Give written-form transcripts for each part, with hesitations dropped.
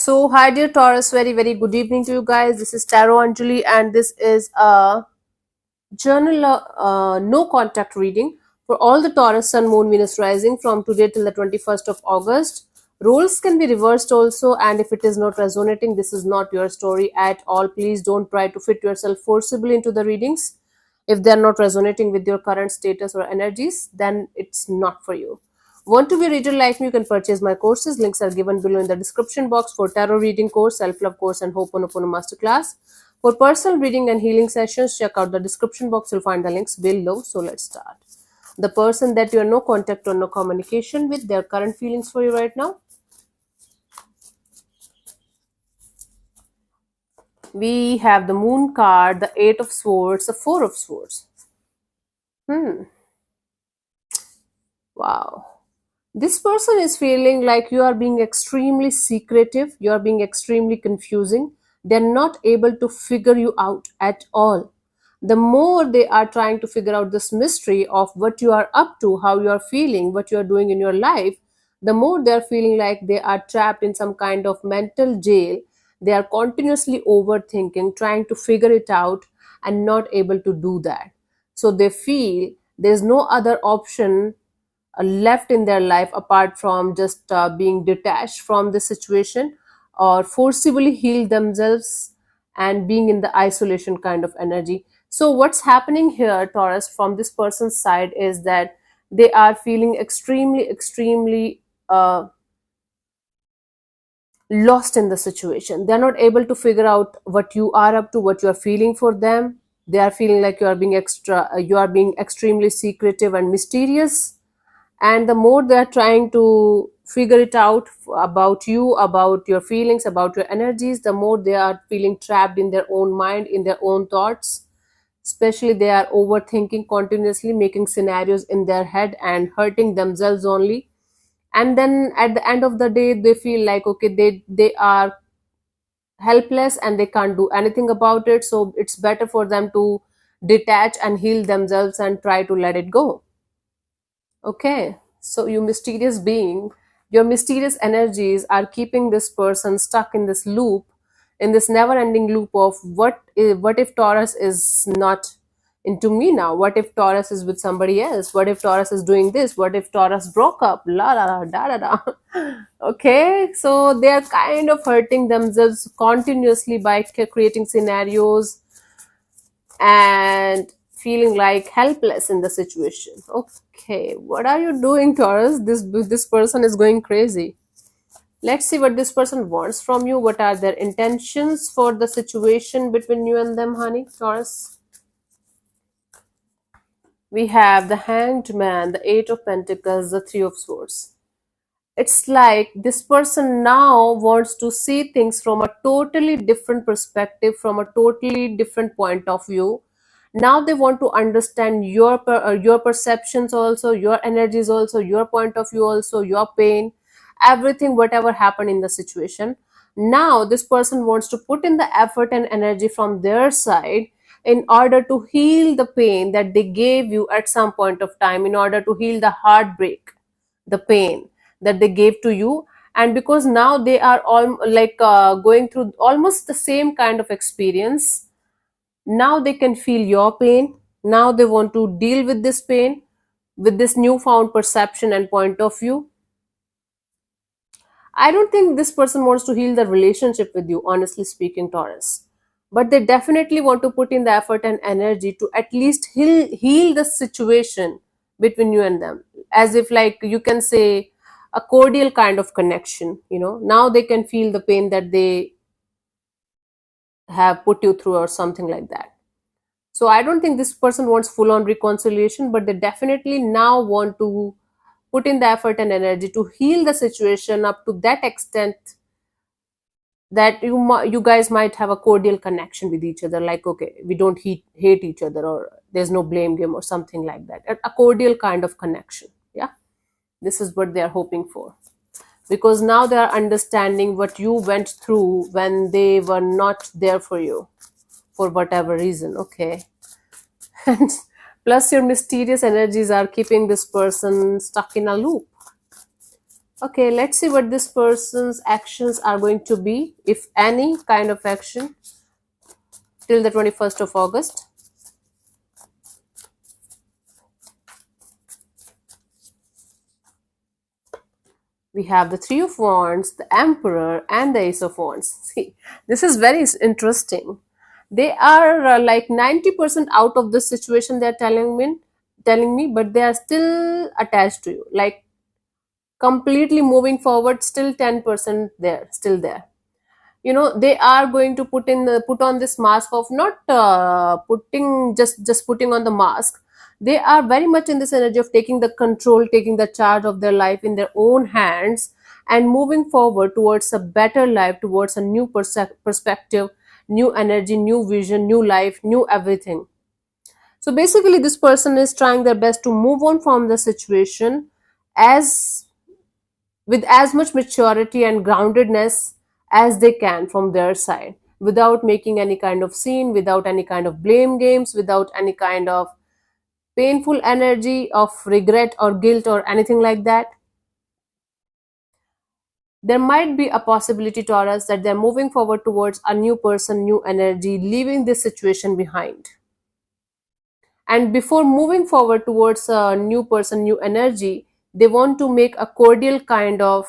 So, hi dear Taurus, very good evening to you guys. This is Tarot Anjali, and this is a journal no contact reading for all the Taurus Sun, Moon, Venus rising from today till the 21st of August. Roles can be reversed also, and if it is not resonating, this is not your story at all. Please don't try to fit yourself forcibly into the readings. If they are not resonating with your current status or energies, then it's not for you. Want to be a reader like me? You can purchase my courses. Links are given below in the description box for tarot reading course, self-love course, and Ho'oponopono masterclass. For personal reading and healing sessions, check out the description box. You'll find the links below. So let's start. The person that you are no contact or no communication with, their current feelings for you right now. We have the Moon card, the Eight of Swords, the Four of Swords. Wow. This person is feeling like you are being extremely secretive, you are being extremely confusing. They're not able to figure you out at all. The more they are trying to figure out this mystery of what you are up to, how you are feeling, what you are doing in your life, the more they are feeling like they are trapped in some kind of mental jail. They are continuously overthinking, trying to figure it out, and not able to do that. So they feel there's no other option left in their life apart from just being detached from the situation or forcibly heal themselves and being in the isolation kind of energy. So what's happening here, Taurus, from this person's side is that they are feeling extremely lost in the situation. They're not able to figure out what you are up to, what you are feeling for them. They are feeling like you are being extremely secretive and mysterious, and the more they're trying to figure it out about you, about your feelings, about your energies, the more they are feeling trapped in their own mind, in their own thoughts. Especially they are overthinking continuously, making scenarios in their head and hurting themselves only. And then at the end of the day they feel like okay, they are helpless and they can't do anything about it, so it's better for them to detach and heal themselves and try to let it go. Okay, so you mysterious being, your mysterious energies are keeping this person stuck in this loop, in this never-ending loop of what if Taurus is not into me now? What if Taurus is with somebody else? What if Taurus is doing this? What if Taurus broke up? La la la da da da. Okay, so they are kind of hurting themselves continuously by creating scenarios and feeling like helpless in the situation. Okay, what are you doing, Taurus? This person is going crazy. Let's see what this person wants from you. What are their intentions for the situation between you and them, honey, Taurus? We have the Hanged Man, the Eight of Pentacles, the Three of Swords. It's like this person now wants to see things from a totally different perspective, from a totally different point of view. Now they want to understand your perceptions also, your energies also, your point of view also, your pain, everything, whatever happened in the situation. Now this person wants to put in the effort and energy from their side in order to heal the pain that they gave you at some point of time, in order to heal the heartbreak, the pain that they gave to you. And because now they are all like going through almost the same kind of experience, now they can feel your pain. Now they want to deal with this pain with this newfound perception and point of view. I don't think this person wants to heal the relationship with you, honestly speaking, Taurus. But they definitely want to put in the effort and energy to at least heal the situation between you and them. As if, like, you can say a cordial kind of connection, you know. Now they can feel the pain that they have put you through or something like that. So I don't think this person wants full on reconciliation, but they definitely now want to put in the effort and energy to heal the situation up to that extent that you guys might have a cordial connection with each other, like okay, we don't hate each other, or there's no blame game or something like that. A cordial kind of connection. Yeah, this is what they are hoping for, because now they are understanding what you went through when they were not there for you for whatever reason. Okay. And plus your mysterious energies are keeping this person stuck in a loop. Okay, let's see what this person's actions are going to be, if any kind of action, till the 21st of August. We have the Three of Wands, the Emperor, and the Ace of Wands. See, this is very interesting. They are like 90% out of this situation, they're telling me, but they are still attached to you. Like completely moving forward, still 10% there, still there. They are going to put on this mask of not putting just putting on the mask. They are very much in this energy of taking the control, taking the charge of their life in their own hands, and moving forward towards a better life, towards a new perspective, new energy, new vision, new life, new everything. So basically this person is trying their best to move on from the situation as with as much maturity and groundedness as they can from their side, without making any kind of scene, without any kind of blame games, without any kind of painful energy of regret or guilt or anything like that. There might be a possibility, Taurus, that they're moving forward towards a new person, new energy, leaving this situation behind. And before moving forward towards a new person, new energy, they want to make a cordial kind of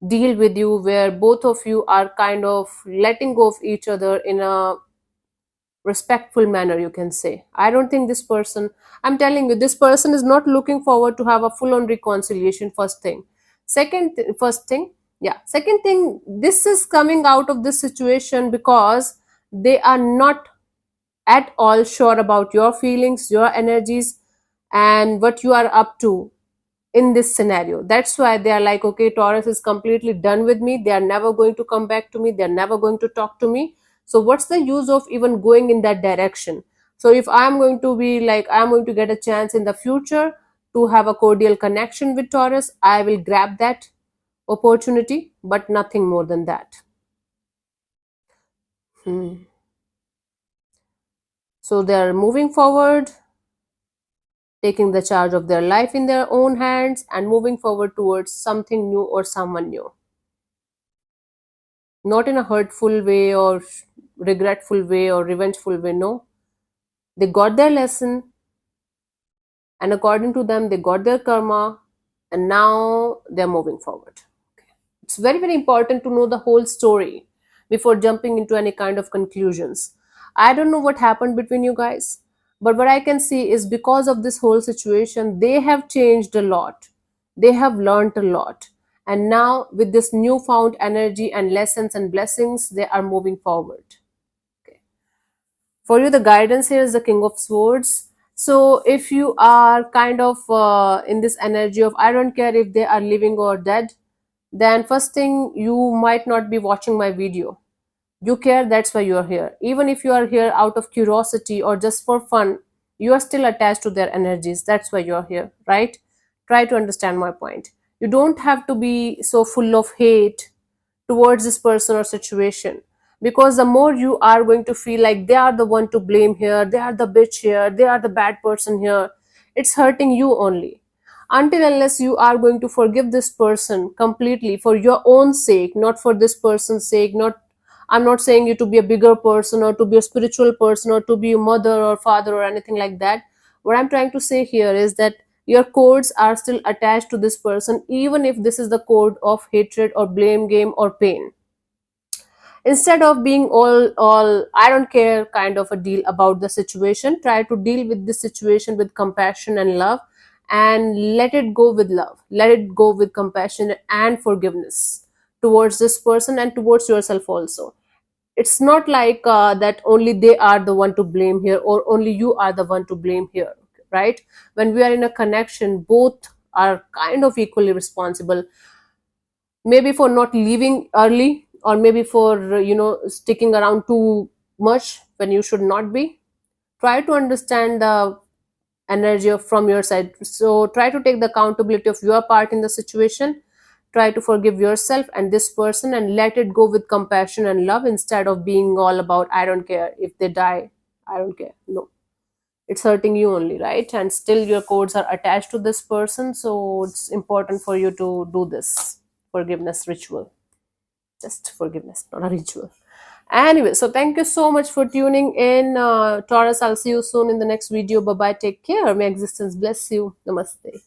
deal with you, where both of you are kind of letting go of each other in a respectful manner, you can say. I don't think this person, I'm telling you, this person is not looking forward to have a full on reconciliation. First thing. First thing, yeah, second thing, this is coming out of this situation because they are not at all sure about your feelings, your energies, and what you are up to in this scenario. That's why they are like, okay, Taurus is completely done with me. They are never going to come back to me. They're never going to talk to me. So what's the use of even going in that direction? So if I'm going to be like, I'm going to get a chance in the future to have a cordial connection with Taurus, I will grab that opportunity, but nothing more than that. Hmm. So they're moving forward, taking the charge of their life in their own hands, and moving forward towards something new or someone new. Not in a hurtful way or regretful way or revengeful way. No, they got their lesson, and according to them they got their karma, and now they're moving forward. It's very very important to know the whole story before jumping into any kind of conclusions. I don't know what happened between you guys, but what I can see is because of this whole situation they have changed a lot, they have learned a lot, and now with this newfound energy and lessons and blessings they are moving forward. Okay. For you, the guidance here is the King of Swords. So if you are kind of in this energy of I don't care if they are living or dead, then first thing, you might not be watching my video. You care, that's why you are here. Even if you are here out of curiosity or just for fun, you are still attached to their energies. That's why you are here, right? Try to understand my point. You don't have to be so full of hate towards this person or situation, because the more you are going to feel like they are the one to blame here, they are the bitch here, they are the bad person here, it's hurting you only. Until unless you are going to forgive this person completely for your own sake, not for this person's sake. Not, I'm not saying you to be a bigger person or to be a spiritual person or to be a mother or father or anything like that. What I'm trying to say here is that your codes are still attached to this person, even if this is the code of hatred or blame game or pain. Instead of being all I don't care kind of a deal about the situation, try to deal with this situation with compassion and love, and let it go with love, let it go with compassion and forgiveness towards this person and towards yourself also. It's not like that only they are the one to blame here or only you are the one to blame here, right? When we are in a connection, both are kind of equally responsible, maybe for not leaving early, or maybe for sticking around too much when you should not be. Try to understand the energy from your side, so try to take the accountability of your part in the situation. Try to forgive yourself and this person and let it go with compassion and love, instead of being all about I don't care if they die, I don't care. No, it's hurting you only, right? And still your codes are attached to this person, so it's important for you to do this forgiveness ritual. Just forgiveness, not a ritual. Anyway, so thank you so much for tuning in, Taurus. I'll see you soon in the next video. Bye bye, take care, may existence bless you. Namaste.